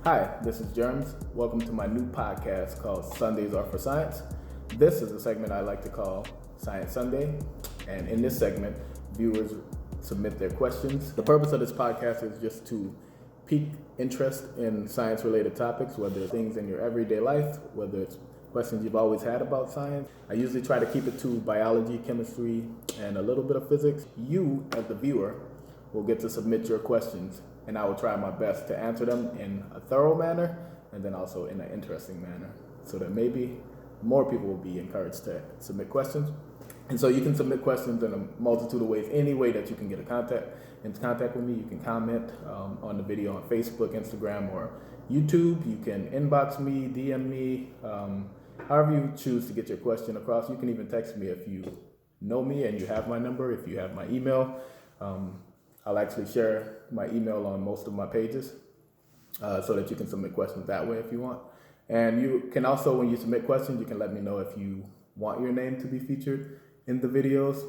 Hi, this is Jerms. Welcome to my new podcast called Sundays Are for Science. This is a segment I like to call Science Sunday, and in this segment, viewers submit their questions. The purpose of this podcast is just to pique interest in science-related topics, whether it's things in your everyday life, whether it's questions you've always had about science. I usually try to keep it to biology, chemistry, and a little bit of physics. You, as the viewer, will get to submit your questions, and I will try my best to answer them in a thorough manner and then also in an interesting manner, so that maybe more people will be encouraged to submit questions. And so you can submit questions in a multitude of ways. Any way that you can get in contact with me, you can comment on the video on Facebook, Instagram, or YouTube. You can inbox me, DM me, however you choose to get your question across. You can even text me if you know me and you have my number, if you have my email. I'll actually share my email on most of my pages so that you can submit questions that way if you want. And you can also, when you submit questions, you can let me know if you want your name to be featured in the videos,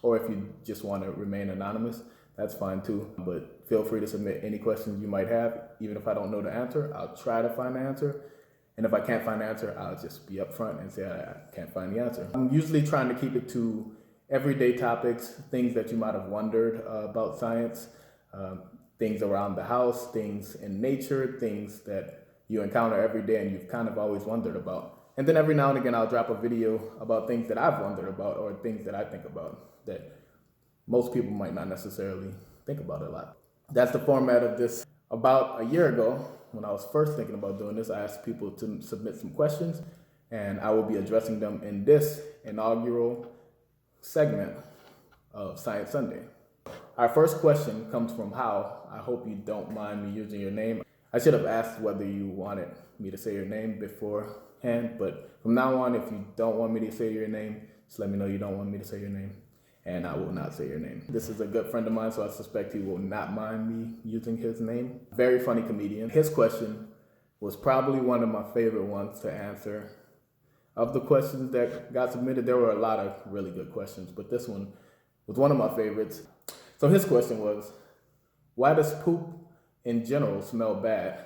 or if you just want to remain anonymous, that's fine too. But feel free to submit any questions you might have. Even if I don't know the answer, I'll try to find the answer. And if I can't find the answer, I'll just be upfront and say I can't find the answer. I'm usually trying to keep it to everyday topics, things that you might have wondered about science, things around the house, things in nature, things that you encounter every day and you've kind of always wondered about. And then every now and again, I'll drop a video about things that I've wondered about or things that I think about that most people might not necessarily think about a lot. That's the format of this. About a year ago, when I was first thinking about doing this, I asked people to submit some questions, and I will be addressing them in this inaugural segment of Science Sunday. Our first question comes from How. I hope you don't mind me using your name. I should have asked whether you wanted me to say your name beforehand, but from now on, if you don't want me to say your name, just let me know you don't want me to say your name, and I will not say your name. This is a good friend of mine, so I suspect he will not mind me using his name. Very funny comedian. His question was probably one of my favorite ones to answer. Of the questions that got submitted, there were a lot of really good questions, but this one was one of my favorites. So his question was, why does poop in general smell bad?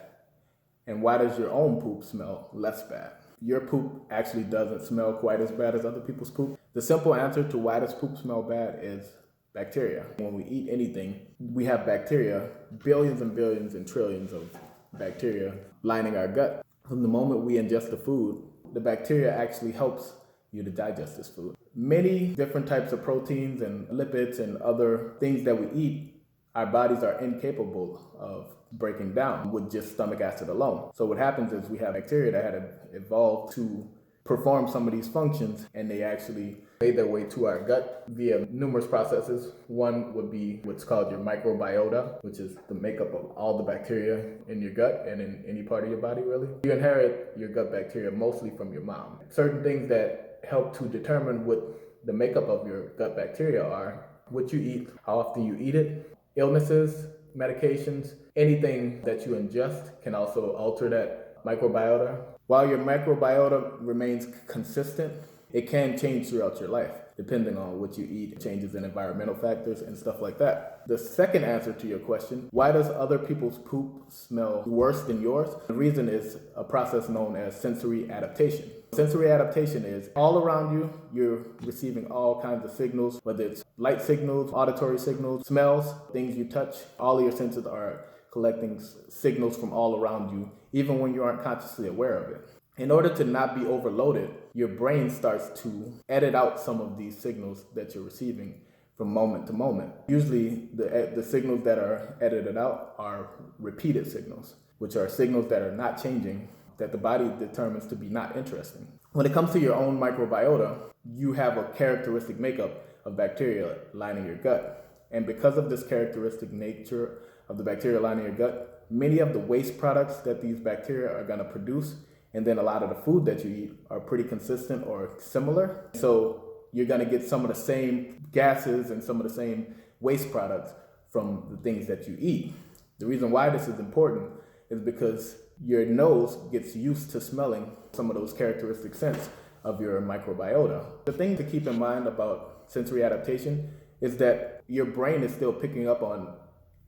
And why does your own poop smell less bad? Your poop actually doesn't smell quite as bad as other people's poop. The simple answer to why does poop smell bad is bacteria. When we eat anything, we have bacteria, billions and billions and trillions of bacteria lining our gut. From the moment we ingest the food, the bacteria actually helps you to digest this food. Many different types of proteins and lipids and other things that we eat, our bodies are incapable of breaking down with just stomach acid alone. So what happens is we have bacteria that had evolved to perform some of these functions, and they actually made their way to our gut via numerous processes. One would be what's called your microbiota, which is the makeup of all the bacteria in your gut and in any part of your body, really. You inherit your gut bacteria mostly from your mom. Certain things that help to determine what the makeup of your gut bacteria are: what you eat, how often you eat it, illnesses, medications, anything that you ingest can also alter that microbiota. While your microbiota remains consistent, it can change throughout your life, depending on what you eat, changes in environmental factors and stuff like that. The second answer to your question, why does other people's poop smell worse than yours? The reason is a process known as sensory adaptation. Sensory adaptation is all around you, you're receiving all kinds of signals, whether it's light signals, auditory signals, smells, things you touch. All of your senses are collecting signals from all around you, even when you aren't consciously aware of it. In order to not be overloaded, your brain starts to edit out some of these signals that you're receiving from moment to moment. Usually the signals that are edited out are repeated signals, which are signals that are not changing, that the body determines to be not interesting. When it comes to your own microbiota, you have a characteristic makeup of bacteria lining your gut. And because of this characteristic nature of the bacteria lining your gut, many of the waste products that these bacteria are going to produce, and then a lot of the food that you eat, are pretty consistent or similar. So you're going to get some of the same gases and some of the same waste products from the things that you eat. The reason why this is important is because your nose gets used to smelling some of those characteristic scents of your microbiota. The thing to keep in mind about sensory adaptation is that your brain is still picking up on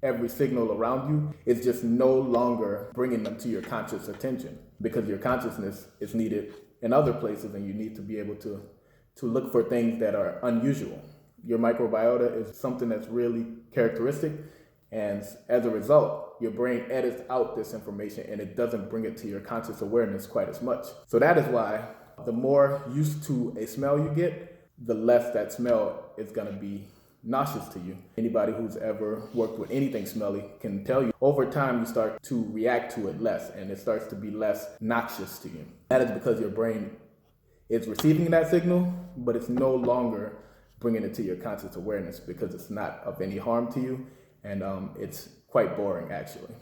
every signal around you is just no longer bringing them to your conscious attention, because your consciousness is needed in other places, and you need to be able to look for things that are unusual. Your microbiota is something that's really characteristic, and as a result, your brain edits out this information and it doesn't bring it to your conscious awareness quite as much. So that is why the more used to a smell you get, the less that smell is going to be nauseous to you. Anybody who's ever worked with anything smelly can tell you, over time you start to react to it less, and it starts to be less noxious to you. That is because your brain is receiving that signal, but it's no longer bringing it to your conscious awareness because it's not of any harm to you, and it's quite boring actually.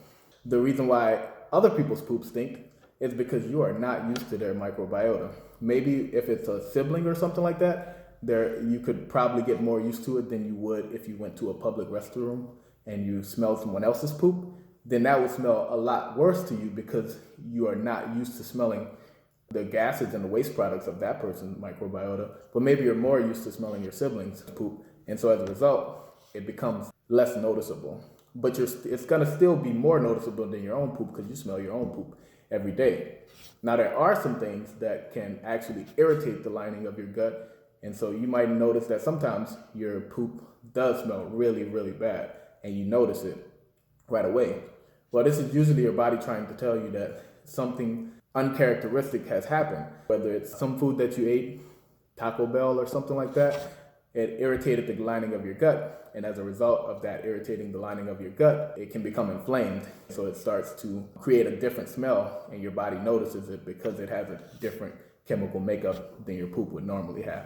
The reason why other people's poop stink is because you are not used to their microbiota. Maybe if it's a sibling or something like that, you could probably get more used to it than you would if you went to a public restroom and you smelled someone else's poop. Then that would smell a lot worse to you because you are not used to smelling the gases and the waste products of that person's microbiota. But maybe you're more used to smelling your siblings' poop, and so as a result, it becomes less noticeable. But it's gonna still be more noticeable than your own poop because you smell your own poop every day. Now, there are some things that can actually irritate the lining of your gut. And so you might notice that sometimes your poop does smell really, really bad, and you notice it right away. Well, this is usually your body trying to tell you that something uncharacteristic has happened. Whether it's some food that you ate, Taco Bell or something like that, it irritated the lining of your gut. And as a result of that irritating the lining of your gut, it can become inflamed. So it starts to create a different smell, and your body notices it because it has a different chemical makeup than your poop would normally have.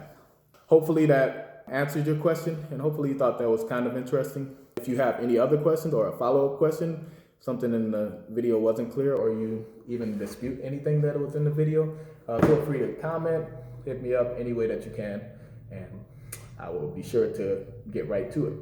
Hopefully that answered your question, and hopefully you thought that was kind of interesting. If you have any other questions or a follow-up question, something in the video wasn't clear, or you even dispute anything that was in the video, feel free to comment, hit me up any way that you can, and I will be sure to get right to it.